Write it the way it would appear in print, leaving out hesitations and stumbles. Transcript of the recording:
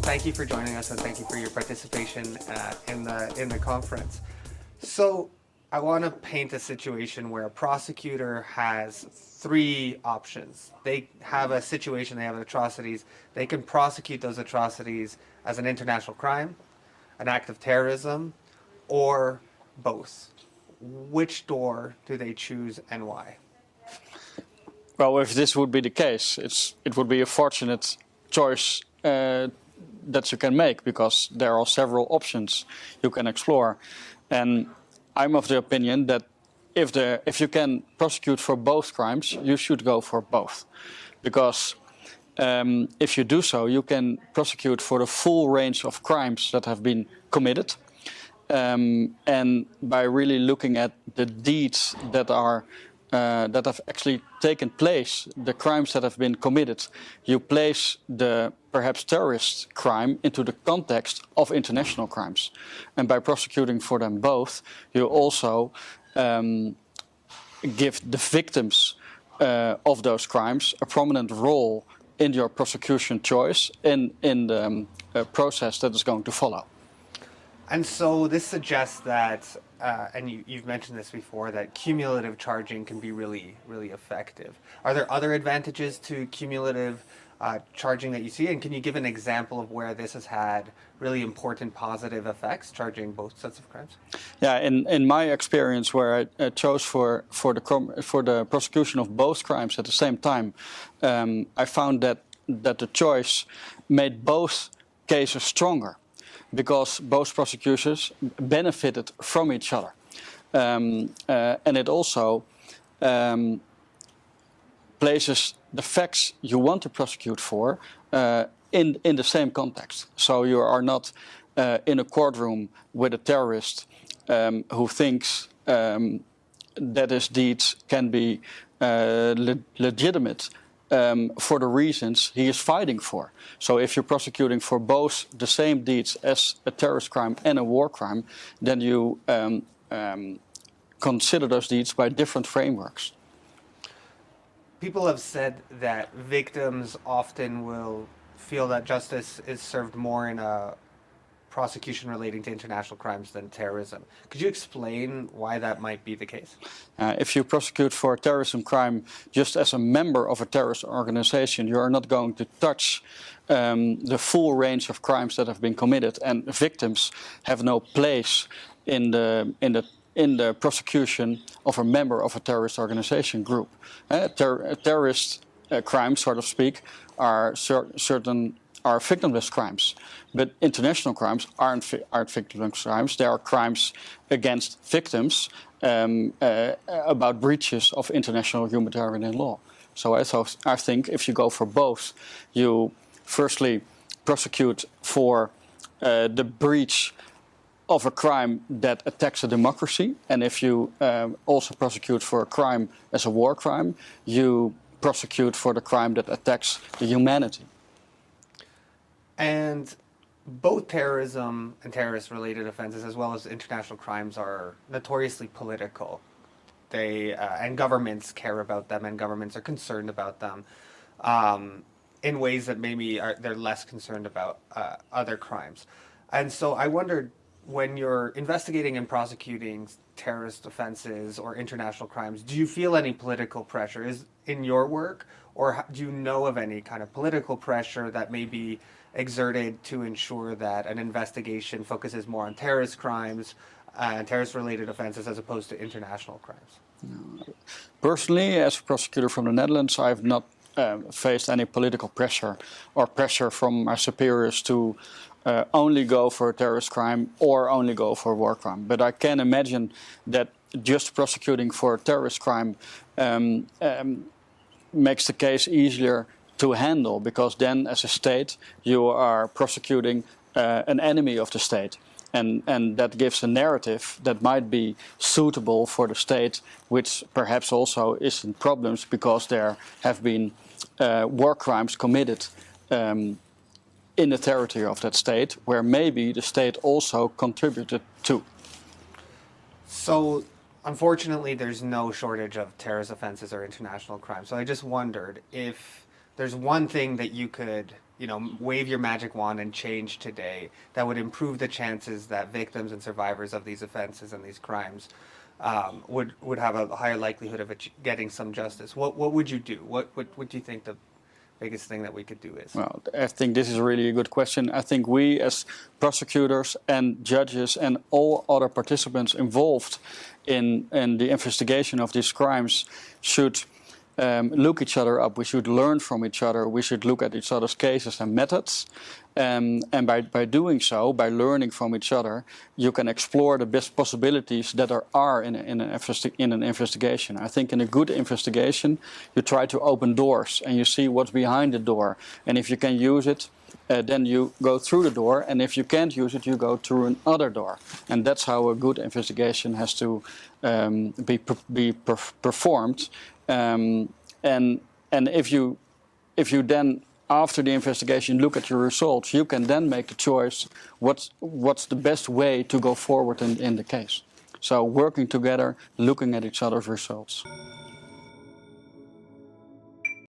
thank you for joining us and thank you for your participation in the conference. So I want to paint a situation where a prosecutor has three options. They have a situation, they have atrocities. They can prosecute those atrocities as an international crime, an act of terrorism, or both. Which door do they choose and why? Well, if this would be the case, it would be a fortunate choice that you can make, because there are several options you can explore. And I'm of the opinion that if you can prosecute for both crimes, you should go for both. Because if you do so, you can prosecute for the full range of crimes that have been committed. And by really looking at the deeds that have actually taken place, the crimes that have been committed, you place the perhaps terrorist crime into the context of international crimes. And by prosecuting for them both, you also give the victims of those crimes a prominent role in your prosecution choice in the process that is going to follow. And so this suggests that, and you've mentioned this before, that cumulative charging can be really, really effective. Are there other advantages to cumulative charging that you see? And can you give an example of where this has had really important positive effects, charging both sets of crimes? Yeah, in my experience, where I chose for the prosecution of both crimes at the same time, I found that the choice made both cases stronger, because both prosecutions benefited from each other. And it also places the facts you want to prosecute for in the same context. So you are not in a courtroom with a terrorist who thinks that his deeds can be legitimate for the reasons he is fighting for. So if you're prosecuting for both the same deeds as a terrorist crime and a war crime, then you consider those deeds by different frameworks. People have said that victims often will feel that justice is served more in a prosecution relating to international crimes than terrorism. Could you explain why that might be the case? If you prosecute for a terrorism crime just as a member of a terrorist organization, you are not going to touch the full range of crimes that have been committed, and victims have no place in the prosecution of a member of a terrorist organization group. Terrorist crimes, so to speak, are victimless crimes, but international crimes aren't victimless crimes. They are crimes against victims about breaches of international humanitarian law. So I think if you go for both, you firstly prosecute for the breach of a crime that attacks a democracy, and if you also prosecute for a crime as a war crime, you prosecute for the crime that attacks the humanity. And both terrorism and terrorist-related offenses, as well as international crimes, are notoriously political. And governments care about them, and governments are concerned about them in ways that maybe they're less concerned about other crimes. And so I wondered, when you're investigating and prosecuting terrorist offenses or international crimes, do you feel any political pressure in your work, or do you know of any kind of political pressure that may be exerted to ensure that an investigation focuses more on terrorist crimes and terrorist-related offenses as opposed to international crimes? Personally, as a prosecutor from the Netherlands, I have not faced any political pressure or pressure from my superiors to only go for a terrorist crime or only go for a war crime. But I can imagine that just prosecuting for a terrorist crime makes the case easier to handle, because then as a state you are prosecuting an enemy of the state, and that gives a narrative that might be suitable for the state, which perhaps also is in problems because there have been war crimes committed in the territory of that state, where maybe the state also contributed to. So unfortunately there's no shortage of terrorist offenses or international crimes. So I just wondered if there's one thing that you could wave your magic wand and change today that would improve the chances that victims and survivors of these offenses and these crimes would have a higher likelihood of getting some justice, what would you do? What do you think the biggest thing that we could do is? Well, I think this is really a good question. I think we as prosecutors and judges and all other participants involved in the investigation of these crimes should look each other up. We should learn from each other. We should look at each other's cases and methods. And by doing so, by learning from each other, you can explore the best possibilities that there are in an investigation. I think in a good investigation, you try to open doors and you see what's behind the door. And if you can use it, then you go through the door. And if you can't use it, you go through another door. And that's how a good investigation has to be performed. And if you then, after the investigation, look at your results, you can then make the choice what's the best way to go forward in the case. So working together, looking at each other's results.